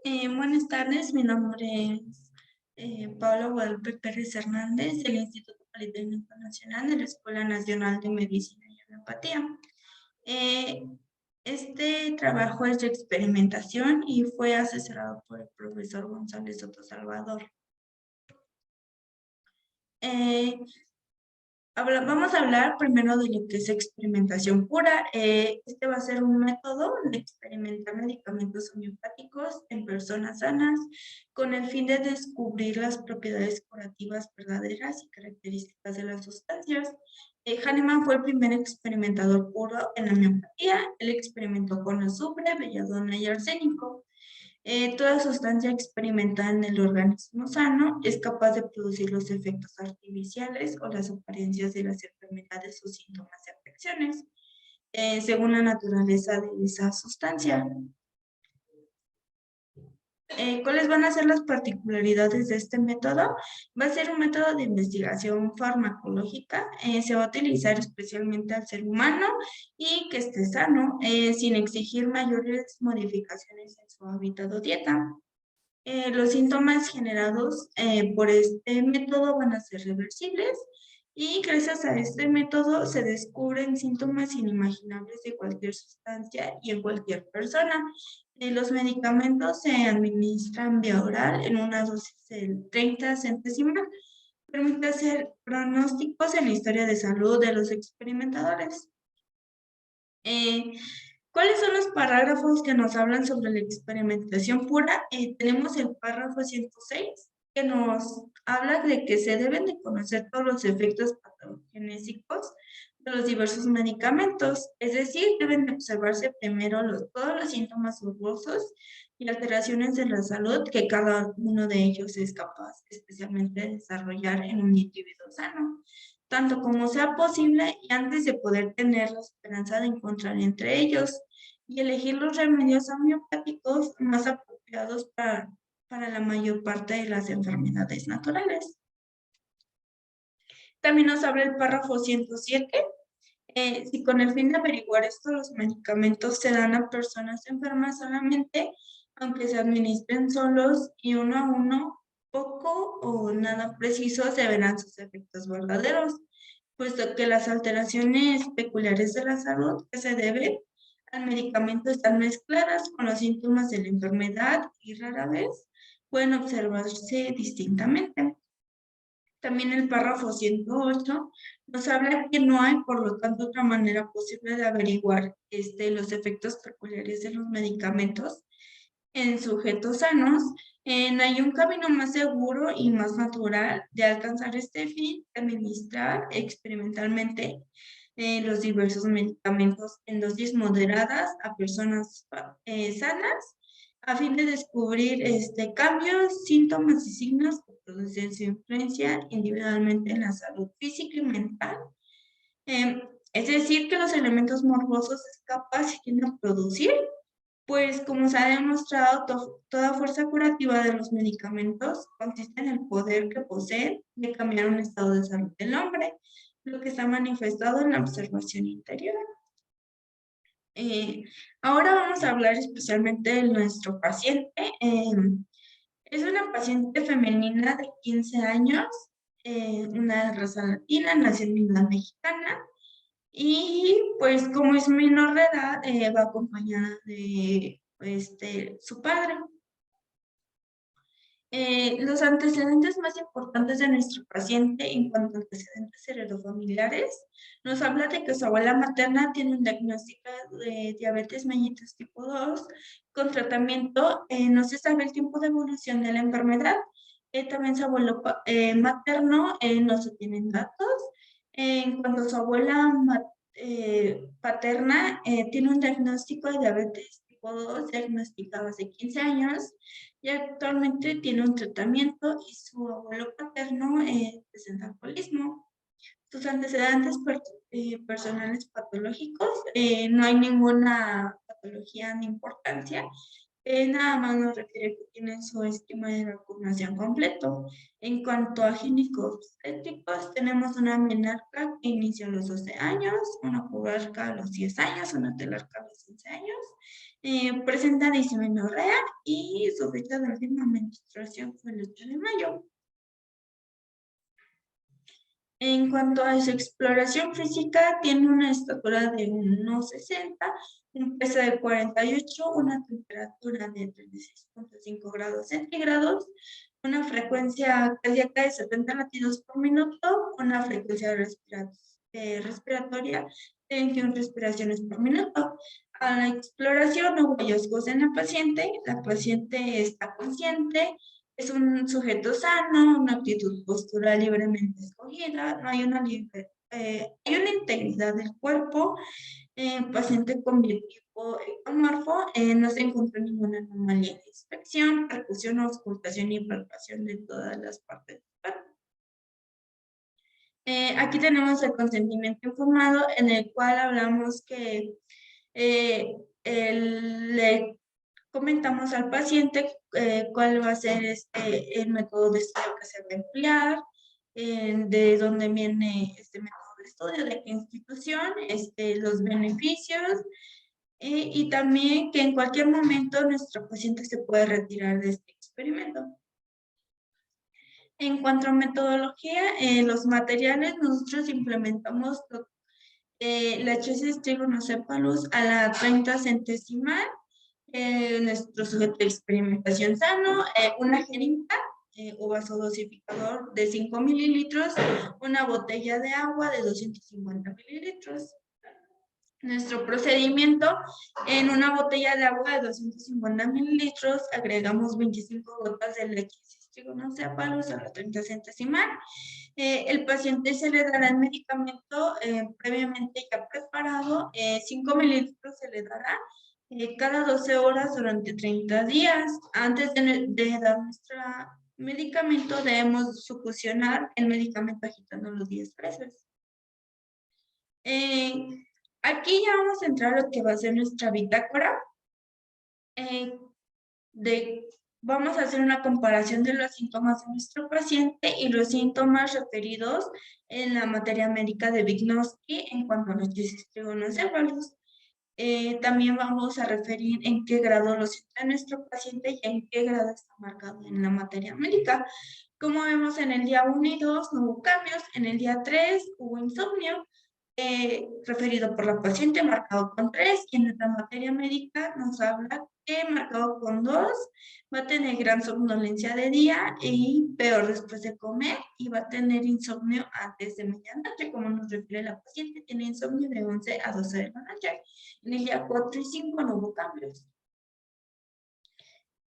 Buenas tardes, mi nombre es Paula Guadalupe Pérez Hernández, del Instituto Politécnico Nacional de la Escuela Nacional de Medicina y Homeopatía. Eh, este trabajo es de experimentación y fue asesorado por el profesor González Soto Salvador. Vamos a hablar primero de lo que es experimentación pura. Este va a ser un método de experimentar medicamentos homeopáticos en personas sanas con el fin de descubrir las propiedades curativas verdaderas y características de las sustancias. Hahnemann fue el primer experimentador puro en la homeopatía. Él experimentó con azufre, belladona y arsénico. Toda sustancia experimentada en el organismo sano es capaz de producir los efectos artificiales o las apariencias de las enfermedades o síntomas de afecciones, según la naturaleza de esa sustancia. ¿Cuáles van a ser las particularidades de este método? Va a ser un método de investigación farmacológica. Se va a utilizar especialmente al ser humano y que esté sano, sin exigir mayores modificaciones en su hábitat o dieta. Los síntomas generados por este método van a ser reversibles y gracias a este método se descubren síntomas inimaginables de cualquier sustancia y en cualquier persona. Los medicamentos se administran vía oral en una dosis de 30 centésimas. Permite hacer pronósticos en la historia de salud de los experimentadores. ¿Cuáles son los parágrafos que nos hablan sobre la experimentación pura? Tenemos el párrafo 106, que nos habla de que se deben de conocer todos los efectos patogenésicos de los diversos medicamentos, es decir, deben de observarse primero todos los síntomas dolorosos y alteraciones de la salud que cada uno de ellos es capaz especialmente de desarrollar en un individuo sano, tanto como sea posible y antes de poder tener la esperanza de encontrar entre ellos y elegir los remedios homeopáticos más apropiados para la mayor parte de las enfermedades naturales. También nos habla el párrafo 107. Si con el fin de averiguar esto los medicamentos se dan a personas enfermas solamente, aunque se administren solos y uno a uno, poco o nada precisos deberán sus efectos verdaderos, puesto que las alteraciones peculiares de la salud que se deben al medicamento están mezcladas con los síntomas de la enfermedad y rara vez pueden observarse distintamente. También el párrafo 108 nos habla que no hay, por lo tanto, otra manera posible de averiguar los efectos peculiares de los medicamentos en sujetos sanos. No hay un camino más seguro y más natural de alcanzar este fin, de administrar experimentalmente los diversos medicamentos en dosis moderadas a personas sanas, a fin de descubrir cambios, síntomas y signos que producen su influencia individualmente en la salud física y mental. Es decir, que los elementos morbosos es capaz de producir, pues como se ha demostrado, toda fuerza curativa de los medicamentos consiste en el poder que poseen de cambiar un estado de salud del hombre, lo que está manifestado en la observación interior. Ahora vamos a hablar especialmente de nuestro paciente. Es una paciente femenina de 15 años, una raza latina, nacionalidad mexicana, y pues como es menor de edad, va acompañada de su padre. Los antecedentes más importantes de nuestro paciente en cuanto a antecedentes heredofamiliares nos habla de que su abuela materna tiene un diagnóstico de diabetes mellitus tipo 2 con tratamiento. No se sabe el tiempo de evolución de la enfermedad. También su abuelo materno no se tienen datos. En cuanto a su abuela paterna, tiene un diagnóstico de diabetes tipo 2 diagnosticado hace 15 años y actualmente tiene un tratamiento y su abuelo paterno presenta alcoholismo. Sus antecedentes personales patológicos, no hay ninguna patología de importancia. Nada más nos refiere que tiene su esquema de vacunación completo. En cuanto a ginecobstétricos, tenemos una menarca que inicia a los 12 años, una puberca a los 10 años, una telarca a los 11 años. presenta dismenorrea y su fecha de última menstruación fue el 8 de mayo. En cuanto a su exploración física, tiene una estatura de 1,60, un peso de 48, una temperatura de 36,5 grados centígrados, una frecuencia cardíaca de 70 latidos por minuto, una frecuencia respiratoria de 21 respiraciones por minuto. A la exploración no hubo hallazgos en la paciente está consciente, es un sujeto sano, una actitud postural libremente escogida, no hay hay una integridad del cuerpo, paciente con biotipo ectomorfo, no se encontró ninguna anomalía de inspección, percusión, auscultación y palpación de todas las partes del cuerpo. Aquí tenemos el consentimiento informado, en el cual hablamos que le comentamos al paciente cuál va a ser el método de estudio que se va a emplear, de dónde viene este método de estudio, de qué institución, los beneficios, y también que en cualquier momento nuestro paciente se puede retirar de este experimento. En cuanto a metodología, los materiales, nosotros implementamos la Chesis trigonocephalus a la 30 centesimal, nuestro sujeto de experimentación sano, una jeringa o vasodosificador de 5 mililitros, una botella de agua de 250 mililitros. Nuestro procedimiento, en una botella de agua de 250 mililitros, agregamos 25 gotas de leche trigonocephalus a la 30 centesimal. El paciente se le dará el medicamento previamente ya preparado, 5 mililitros se le dará cada 12 horas durante 30 días. Antes de dar nuestro medicamento, debemos succionar el medicamento agitándolo 10 veces. Aquí ya vamos a entrar a lo que va a ser nuestra bitácora. Vamos a hacer una comparación de los síntomas de nuestro paciente y los síntomas referidos en la materia médica de Vygotsky en cuanto a los trigonocephalus. También vamos a referir en qué grado lo siente nuestro paciente y en qué grado está marcado en la materia médica. Como vemos, en el día 1 y 2 no hubo cambios, en el día 3 hubo insomnio, referido por la paciente, marcado con 3, y en nuestra materia médica nos habla que marcado con 2 va a tener gran somnolencia de día y peor después de comer, y va a tener insomnio antes de medianoche, como nos refiere la paciente, tiene insomnio de 11 a 12 de la noche. En el día 4 y 5 no hubo cambios.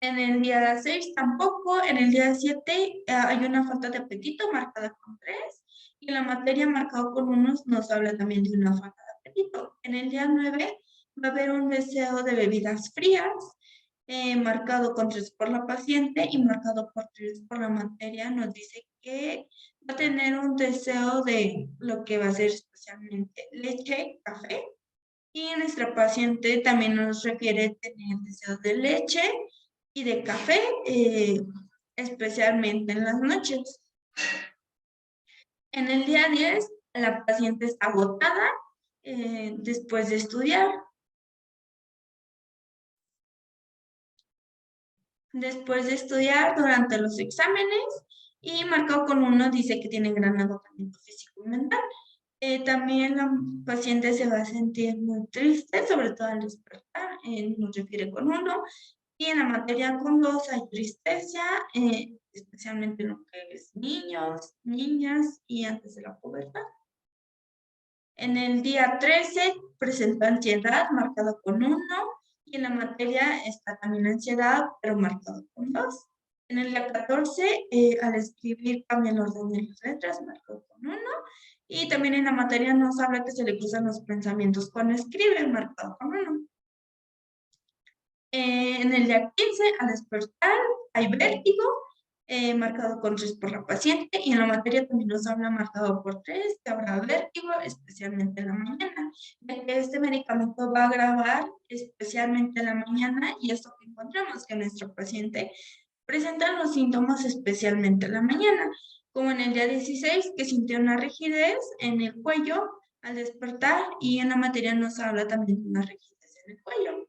En el día 6 tampoco, en el día 7 hay una falta de apetito marcada con 3, y en la materia marcado con 1 nos habla también de una falta de apetito. En el día 9 va a haber un deseo de bebidas frías, marcado con 3 por la paciente y marcado por 3 por la materia. Nos dice que va a tener un deseo de lo que va a ser especialmente leche, café, y nuestra paciente también nos refiere tener deseos de leche y de café, especialmente en las noches. En el día 10, la paciente está agotada después de estudiar. Después de estudiar durante los exámenes, y marcado con 1 dice que tiene gran agotamiento físico y mental. También la paciente se va a sentir muy triste, sobre todo al despertar, nos refiere con 1. Y en la materia con 2 hay tristeza, especialmente en lo que es niños, niñas y antes de la pubertad. En el día 13 presenta ansiedad, marcado con 1, y en la materia está también ansiedad, pero marcado con 2. En el día 14, al escribir cambia el orden de las letras, marcado con 1. Y también en la materia nos habla que se le cruzan los pensamientos cuando escribe, marcado con 1. En el día 15, al despertar, hay vértigo, marcado con 3 por la paciente, y en la materia también nos habla marcado por 3, que habrá vértigo, especialmente en la mañana, ya que este medicamento va a agravar especialmente en la mañana, y esto que encontramos que nuestro paciente presenta los síntomas especialmente en la mañana, como en el día 16, que sintió una rigidez en el cuello al despertar, y en la materia nos habla también de una rigidez en el cuello.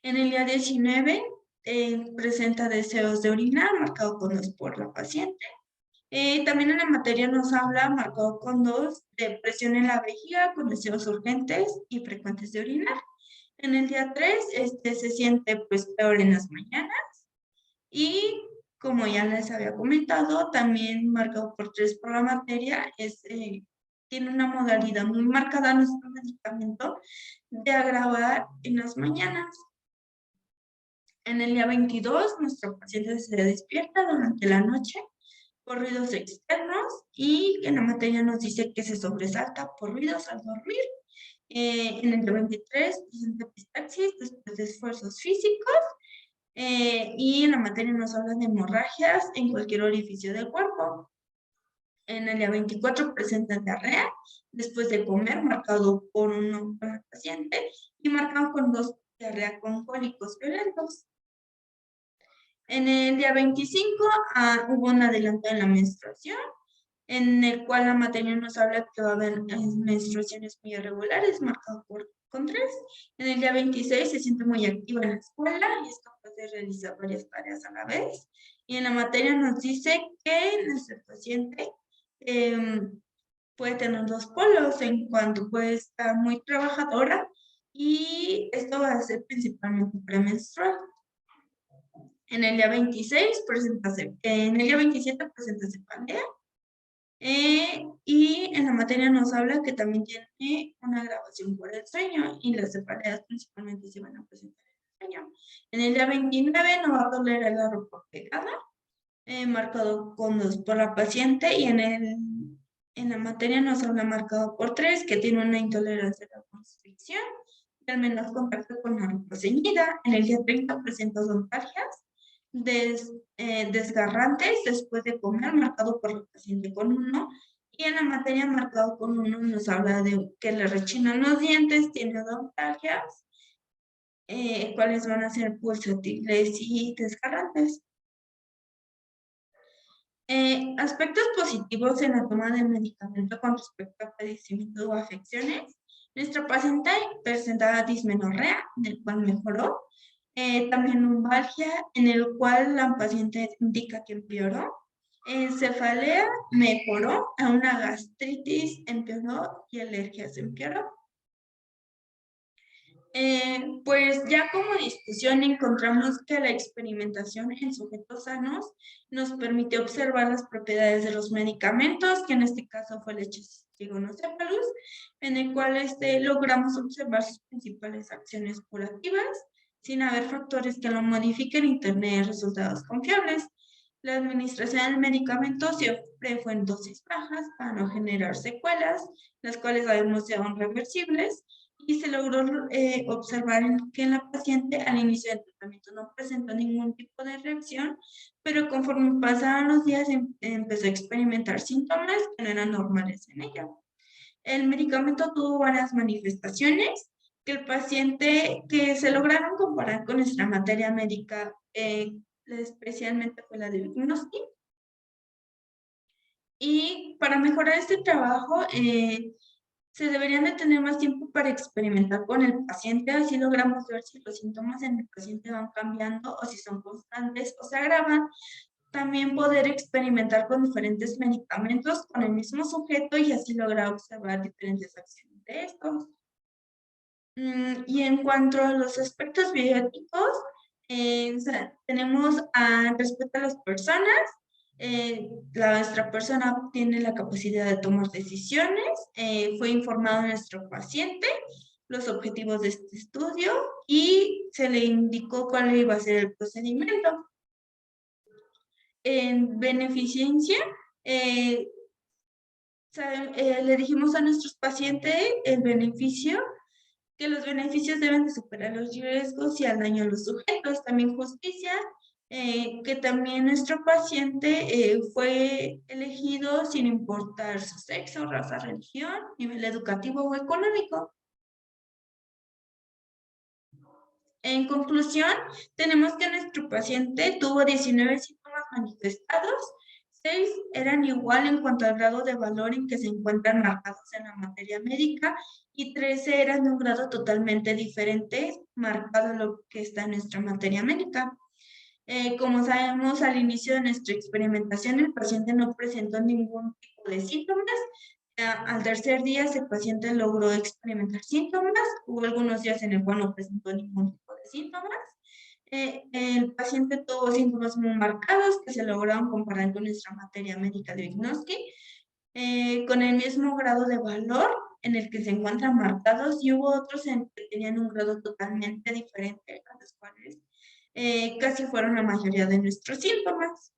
En el día 19 presenta deseos de orinar, marcado con 2 por la paciente. También en la materia nos habla, marcado con 2, de presión en la vejiga, con deseos urgentes y frecuentes de orinar. En el día 3, se siente pues peor en las mañanas. Y como ya les había comentado, también marcado por 3 por la materia, tiene una modalidad muy marcada nuestro medicamento de agravar en las mañanas. En el día 22, nuestro paciente se despierta durante la noche por ruidos externos y en la materia nos dice que se sobresalta por ruidos al dormir. En el día 23 presenta epistaxis después de esfuerzos físicos y en la materia nos habla de hemorragias en cualquier orificio del cuerpo. En el día 24 presenta diarrea después de comer, marcado por 1 para el paciente y marcado con 2 diarrea con cólicos violentos. En el día 25 hubo un adelanto en la menstruación, en el cual la materia nos habla que va a haber menstruaciones muy irregulares, marcado con 3. En el día 26 se siente muy activa en la escuela y es capaz de realizar varias tareas a la vez. Y en la materia nos dice que nuestro paciente puede tener 2 polos, en cuanto puede estar muy trabajadora y esto va a ser principalmente premenstrual. En el día 26 en el día 27 presenta cefalea. Y en la materia nos habla que también tiene una agravación por el sueño y las cefaleas principalmente se van a presentar en el sueño. En el día 29 no va a tolerar la ropa pegada, marcado con 2 por la paciente y en la materia nos habla marcado por 3 que tiene una intolerancia a la constricción y al menos contacto con la ropa ceñida. En el día 30 presenta odontalgias desgarrantes después de comer, marcado por la paciente con 1. Y en la materia marcado con 1 nos habla de que le rechinan los dientes, tiene odontalgias, cuáles van a ser pulsátiles y desgarrantes. Aspectos positivos en la toma de medicamento con respecto a padecimientos o afecciones. Nuestra paciente presentaba dismenorrea, en el cual mejoró. También lumbalgia, en el cual la paciente indica que empeoró. Cefalea mejoró, a una gastritis empeoró y alergias empeoró. Pues ya como discusión encontramos que la experimentación en sujetos sanos nos permite observar las propiedades de los medicamentos, que en este caso fue el trigonocéphalus, en el cual logramos observar sus principales acciones curativas, sin haber factores que lo modifiquen y tener resultados confiables. La administración del medicamento siempre fue en dosis bajas para no generar secuelas, las cuales sabemos ya son reversibles, y se logró observar que en la paciente al inicio del tratamiento no presentó ningún tipo de reacción, pero conforme pasaron los días empezó a experimentar síntomas que no eran normales en ella. El medicamento tuvo varias manifestaciones que se lograron comparar con nuestra materia médica, especialmente fue la del diagnóstico. Y para mejorar este trabajo, se deberían de tener más tiempo para experimentar con el paciente, así logramos ver si los síntomas en el paciente van cambiando o si son constantes o se agravan. También poder experimentar con diferentes medicamentos con el mismo sujeto y así lograr observar diferentes acciones de estos. Y en cuanto a los aspectos bioéticos, tenemos respecto a las personas, nuestra persona tiene la capacidad de tomar decisiones, fue informado a nuestro paciente los objetivos de este estudio y se le indicó cuál iba a ser el procedimiento. En beneficencia, le dijimos a nuestros pacientes el beneficio, que los beneficios deben de superar los riesgos y al daño a los sujetos. También justicia, que también nuestro paciente fue elegido sin importar su sexo, raza, religión, nivel educativo o económico. En conclusión, tenemos que nuestro paciente tuvo 19 síntomas manifestados, 6 eran igual en cuanto al grado de valor en que se encuentran marcados en la materia médica y 13 eran de un grado totalmente diferente marcado lo que está en nuestra materia médica. Como sabemos, al inicio de nuestra experimentación, el paciente no presentó ningún tipo de síntomas. Al tercer día, ese paciente logró experimentar síntomas. Hubo algunos días en el cual no presentó ningún tipo de síntomas. El paciente tuvo síntomas muy marcados que se lograron comparar con nuestra materia médica de Vygotsky, con el mismo grado de valor en el que se encuentran marcados, y hubo otros en que tenían un grado totalmente diferente, a los cuales casi fueron la mayoría de nuestros síntomas.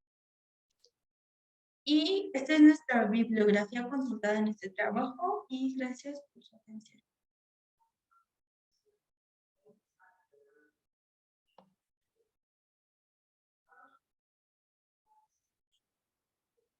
Y esta es nuestra bibliografía consultada en este trabajo, y gracias por su atención.